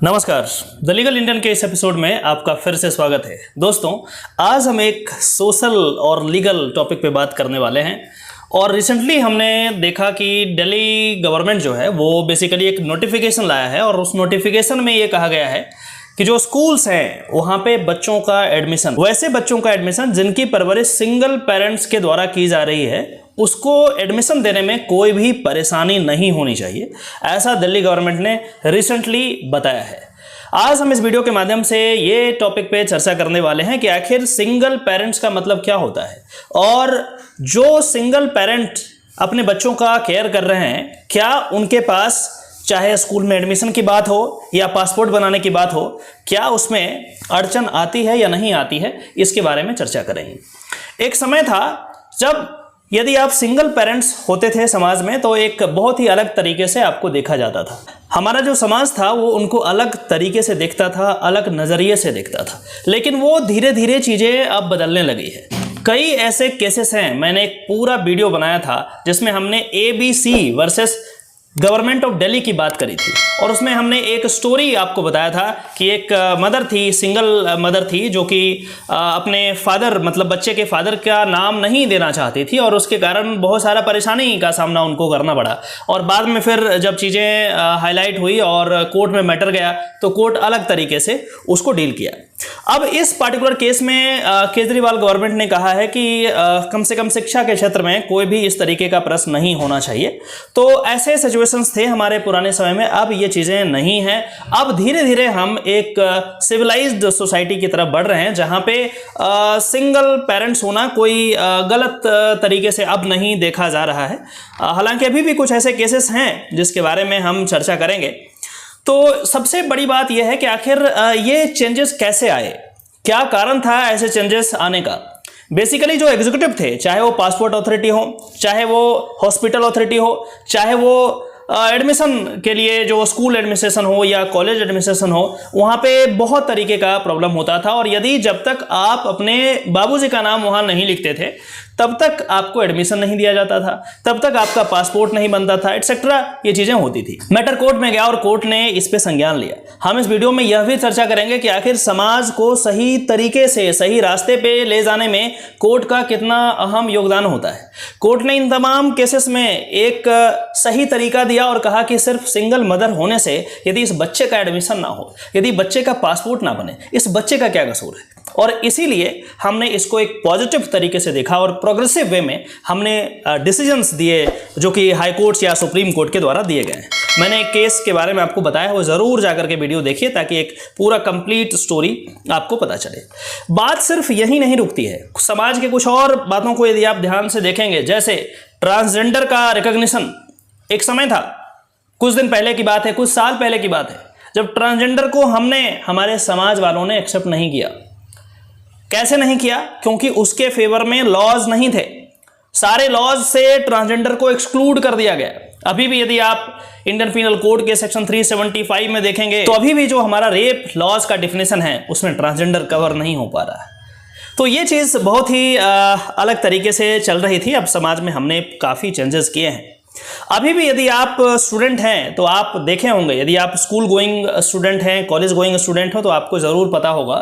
नमस्कार, the legal Indian के इस एपिसोड में आपका फिर से स्वागत है। दोस्तों, आज हम एक सोशल और लीगल टॉपिक पे बात करने वाले हैं। और रिसेंटली हमने देखा कि दिल्ली गवर्नमेंट जो है वो बेसिकली एक नोटिफिकेशन लाया है और उस नोटिफिकेशन में ये कहा गया है कि जो स्कूल्स हैं वहाँ पे बच्चों का एडमिशन, वैसे बच्चों का एडमिशन जिनकी परवरिश सिंगल पेरेंट्स के द्वारा की जा रही है, उसको एडमिशन देने में कोई भी परेशानी नहीं होनी चाहिए, ऐसा दिल्ली गवर्नमेंट ने रिसेंटली बताया है। आज हम इस वीडियो के माध्यम से ये टॉपिक पे चर्चा करने वाले हैं कि आखिर सिंगल पेरेंट्स का मतलब क्या होता है और जो सिंगल पेरेंट अपने बच्चों का केयर कर रहे हैं, क्या उनके पास चाहे स्कूल में एडमिशन की बात हो या पासपोर्ट बनाने की बात हो, क्या उसमें अड़चन आती है या नहीं आती है, इसके बारे में चर्चा करेंगे। एक समय था जब यदि आप सिंगल पेरेंट्स होते थे समाज में तो एक बहुत ही अलग तरीके से आपको देखा जाता था। हमारा जो समाज था वो उनको अलग तरीके से देखता था, अलग नज़रिए से देखता था। लेकिन वो धीरे धीरे चीज़ें अब बदलने लगी है। कई ऐसे केसेस हैं, मैंने एक पूरा वीडियो बनाया था जिसमें हमने ABC versus government of Delhi की बात करी थी और उसमें हमने एक स्टोरी आपको बताया था कि एक मदर थी, सिंगल मदर थी, जो कि अपने फादर मतलब बच्चे के फादर का नाम नहीं देना चाहती थी और उसके कारण बहुत सारा परेशानी का सामना उनको करना पड़ा। और बाद में फिर जब चीज़ें हाईलाइट हुई और कोर्ट में मैटर गया तो कोर्ट अलग तरीके से उसको डील किया। अब इस पार्टिकुलर केस में केजरीवाल गवर्नमेंट ने कहा है कि कम से कम शिक्षा के क्षेत्र में कोई भी इस तरीके का प्रश्न नहीं होना चाहिए। तो ऐसे सिचुएशंस थे हमारे पुराने समय में, अब ये चीज़ें नहीं हैं। अब धीरे धीरे हम एक सिविलाइज्ड सोसाइटी की तरफ बढ़ रहे हैं जहाँ पे सिंगल पेरेंट्स होना कोई गलत तरीके से अब नहीं देखा जा रहा है। हालांकि अभी भी कुछ ऐसे केसेस हैं जिसके बारे में हम चर्चा करेंगे। तो सबसे बड़ी बात यह है कि आखिर ये चेंजेस कैसे आए, क्या कारण था ऐसे चेंजेस आने का। बेसिकली जो एग्जीक्यूटिव थे, चाहे वो पासपोर्ट अथॉरिटी हो, चाहे वो हॉस्पिटल अथॉरिटी हो, चाहे वो एडमिशन के लिए जो स्कूल एडमिनिस्ट्रेशन हो या कॉलेज एडमिनिस्ट्रेशन हो, वहाँ पे बहुत तरीके का प्रॉब्लम होता था। और यदि जब तक आप अपने बाबूजी का नाम वहाँ नहीं लिखते थे तब तक आपको एडमिशन नहीं दिया जाता था, तब तक आपका पासपोर्ट नहीं बनता था, एटसेट्रा, ये चीज़ें होती थी। मैटर कोर्ट में गया और कोर्ट ने इस पे संज्ञान लिया। हम इस वीडियो में यह भी चर्चा करेंगे कि आखिर समाज को सही तरीके से सही रास्ते पे ले जाने में कोर्ट का कितना अहम योगदान होता है। कोर्ट ने इन तमाम केसेस में एक सही तरीका दिया और कहा कि सिर्फ सिंगल मदर होने से यदि इस बच्चे का एडमिशन ना हो, यदि बच्चे का पासपोर्ट ना बने, इस बच्चे का क्या कसूर है। और इसीलिए हमने इसको एक पॉजिटिव तरीके से देखा और प्रोग्रेसिव वे में हमने डिसीजंस दिए जो कि हाई कोर्ट्स या सुप्रीम कोर्ट के द्वारा दिए गए हैं। मैंने एक केस के बारे में आपको बताया, वो ज़रूर जाकर के वीडियो देखिए ताकि एक पूरा कंप्लीट स्टोरी आपको पता चले। बात सिर्फ यही नहीं रुकती है, समाज के कुछ और बातों को यदि आप ध्यान से देखेंगे, जैसे ट्रांसजेंडर का रिकॉग्निशन। एक समय था, कुछ दिन पहले की बात है, कुछ साल पहले की बात है, जब ट्रांसजेंडर को हमारे समाज वालों ने एक्सेप्ट नहीं किया। कैसे नहीं किया? क्योंकि उसके फेवर में लॉज नहीं थे। सारे लॉज से ट्रांसजेंडर को एक्सक्लूड कर दिया गया। अभी भी यदि आप इंडियन पीनल कोड के सेक्शन 375 में देखेंगे तो अभी भी जो हमारा रेप लॉज का डिफिनेशन है उसमें ट्रांसजेंडर कवर नहीं हो पा रहा है। तो ये चीज़ बहुत ही अलग तरीके से चल रही थी। अब समाज में हमने काफ़ी चेंजेस किए हैं। अभी भी यदि आप स्टूडेंट हैं तो आप देखे होंगे, यदि आप स्कूल गोइंग स्टूडेंट हैं, कॉलेज गोइंग स्टूडेंट हो, तो आपको ज़रूर पता होगा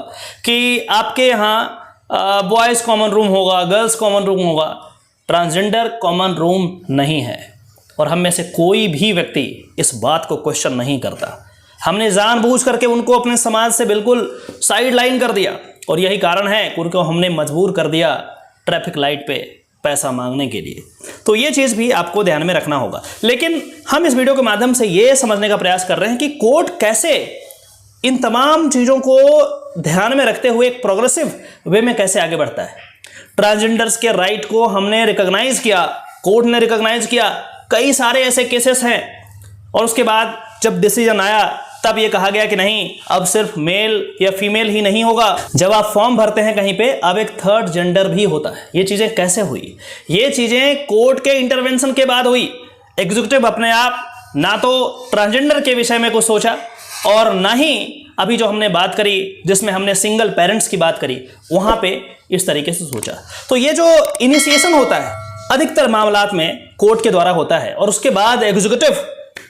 कि आपके यहाँ बॉयज़ कॉमन रूम होगा, गर्ल्स कॉमन रूम होगा, ट्रांसजेंडर कॉमन रूम नहीं है। और हम में से कोई भी व्यक्ति इस बात को क्वेश्चन नहीं करता। हमने जानबूझ करके उनको अपने समाज से बिल्कुल साइड लाइन कर दिया और यही कारण है कि उनको हमने मजबूर कर दिया ट्रैफिक लाइट पे पैसा मांगने के लिए। तो ये चीज़ भी आपको ध्यान में रखना होगा। लेकिन हम इस वीडियो के माध्यम से ये समझने का प्रयास कर रहे हैं कि कोर्ट कैसे इन तमाम चीज़ों को ध्यान में रखते हुए एक प्रोग्रेसिव वे में कैसे आगे बढ़ता है। ट्रांसजेंडर्स के राइट को हमने रिकॉग्नाइज किया, कोर्ट ने रिकॉग्नाइज किया। कई सारे ऐसे केसेस हैं और उसके बाद जब डिसीजन आया तब ये कहा गया कि नहीं, अब सिर्फ मेल या फीमेल ही नहीं होगा। जब आप फॉर्म भरते हैं कहीं पे, अब एक थर्ड जेंडर भी होता है। ये चीज़ें कैसे हुई? ये चीज़ें कोर्ट के इंटरवेंशन के बाद हुई। एग्जीक्यूटिव अपने आप ना तो ट्रांसजेंडर के विषय में कुछ सोचा और ना ही अभी जो हमने बात करी जिसमें हमने सिंगल पेरेंट्स की बात करी, वहाँ पे इस तरीके से सोचा। तो ये जो इनिशिएशन होता है अधिकतर मामलात में कोर्ट के द्वारा होता है और उसके बाद एग्जीक्यूटिव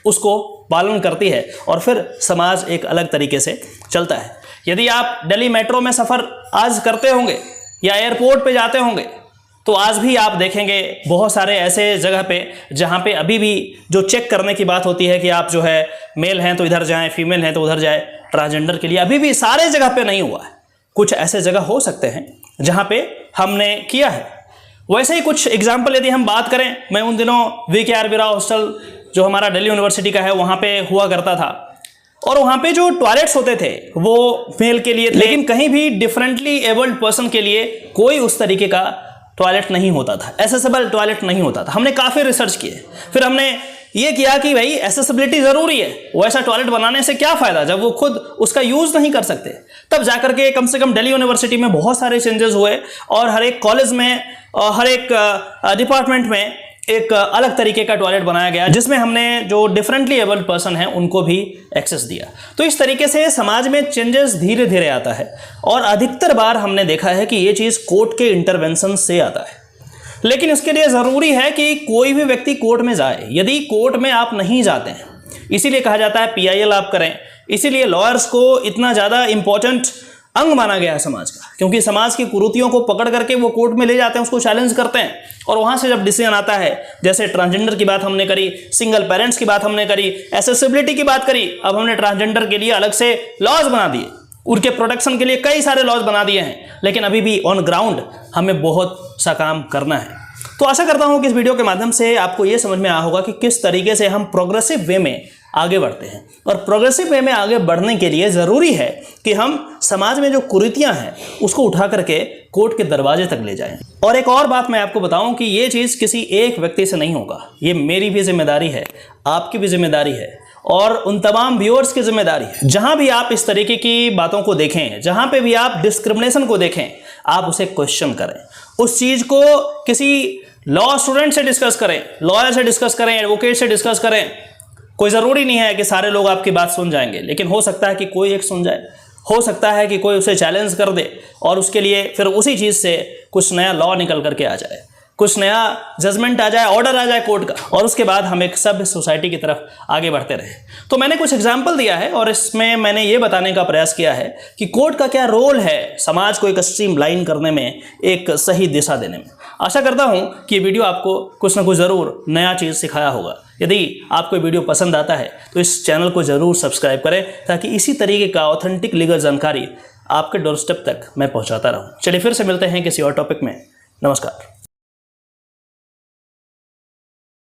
उसको पालन करती है और फिर समाज एक अलग तरीके से चलता है। यदि आप दिल्ली मेट्रो में सफ़र आज करते होंगे या एयरपोर्ट पे जाते होंगे तो आज भी आप देखेंगे बहुत सारे ऐसे जगह पे जहाँ पे अभी भी जो चेक करने की बात होती है कि आप जो है मेल हैं तो इधर जाएं, फीमेल हैं तो उधर जाएं, ट्रांसजेंडर के लिए अभी भी सारे जगह पे नहीं हुआ है। कुछ ऐसे जगह हो सकते हैं जहाँ पे हमने किया है। वैसे ही कुछ एग्जाम्पल यदि हम बात करें, मैं उन दिनों VKR बिरा हॉस्टल जो हमारा दिल्ली यूनिवर्सिटी का है वहाँ पे हुआ करता था और वहाँ पे जो टॉयलेट्स होते थे वो मेल के लिए थे, लेकिन कहीं भी डिफरेंटली एबल्ड पर्सन के लिए कोई उस तरीके का टॉयलेट नहीं होता था, एसेसिबल टॉयलेट नहीं होता था। हमने काफ़ी रिसर्च किए, फिर हमने ये किया कि भाई एसेसिबिलिटी ज़रूरी है, वैसा टॉयलेट बनाने से क्या फ़ायदा जब वो खुद उसका यूज़ नहीं कर सकते। तब जाकर के कम से कम दिल्ली यूनिवर्सिटी में बहुत सारे चेंजेस हुए और हर एक कॉलेज में और हर एक डिपार्टमेंट में एक अलग तरीके का टॉयलेट बनाया गया जिसमें हमने जो डिफरेंटली एबल्ड पर्सन है उनको भी एक्सेस दिया। तो इस तरीके से समाज में चेंजेस धीरे धीरे आता है और अधिकतर बार हमने देखा है कि ये चीज़ कोर्ट के इंटरवेंशन से आता है। लेकिन इसके लिए ज़रूरी है कि कोई भी व्यक्ति कोर्ट में जाए। यदि कोर्ट में आप नहीं जाते हैं, इसीलिए कहा जाता है PIL आप करें, इसीलिए लॉयर्स को इतना ज़्यादा इंपॉर्टेंट अंग माना गया है समाज का, क्योंकि समाज की कुरीतियों को पकड़ करके वो कोर्ट में ले जाते हैं, उसको चैलेंज करते हैं और वहाँ से जब डिसीजन आता है, जैसे ट्रांसजेंडर की बात हमने करी, सिंगल पेरेंट्स की बात हमने करी, एसेसिबिलिटी की बात करी, अब हमने ट्रांसजेंडर के लिए अलग से लॉज बना दिए, उनके प्रोटेक्शन के लिए कई सारे लॉज बना दिए हैं, लेकिन अभी भी ऑन ग्राउंड हमें बहुत सा काम करना है। तो आशा करता हूँ कि इस वीडियो के माध्यम से आपको ये समझ में आया होगा कि किस तरीके से हम प्रोग्रेसिव वे में आगे बढ़ते हैं और प्रोग्रेसिव वे में आगे बढ़ने के लिए ज़रूरी है कि हम समाज में जो कुरीतियां हैं उसको उठा करके कोर्ट के दरवाजे तक ले जाएं। और एक और बात मैं आपको बताऊं कि ये चीज़ किसी एक व्यक्ति से नहीं होगा, ये मेरी भी जिम्मेदारी है, आपकी भी जिम्मेदारी है और उन तमाम व्यूअर्स की जिम्मेदारी है। जहां भी आप इस तरीके की बातों को देखें, जहां पे भी आप डिस्क्रिमिनेशन को देखें, आप उसे क्वेश्चन करें, उस चीज़ को किसी लॉ स्टूडेंट से डिस्कस करें, लॉयर से डिस्कस करें, एडवोकेट से डिस्कस करें। कोई ज़रूरी नहीं है कि सारे लोग आपकी बात सुन जाएंगे, लेकिन हो सकता है कि कोई एक सुन जाए, हो सकता है कि कोई उसे चैलेंज कर दे और उसके लिए फिर उसी चीज़ से कुछ नया लॉ निकल करके आ जाए, कुछ नया जजमेंट आ जाए, ऑर्डर आ जाए कोर्ट का और उसके बाद हम एक सभ्य सोसाइटी की तरफ आगे बढ़ते रहे। तो मैंने कुछ एग्जाम्पल दिया है और इसमें मैंने ये बताने का प्रयास किया है कि कोर्ट का क्या रोल है समाज को एक स्ट्रीम लाइन करने में, एक सही दिशा देने में। आशा करता हूँ कि वीडियो आपको कुछ ना कुछ ज़रूर नया चीज़ सिखाया होगा। यदि आपको वीडियो पसंद आता है तो इस चैनल को ज़रूर सब्सक्राइब करें ताकि इसी तरीके का ऑथेंटिक लीगल जानकारी आपके डोरस्टेप तक मैं पहुँचाता रहूँ। चलिए फिर से मिलते हैं किसी और टॉपिक में। नमस्कार।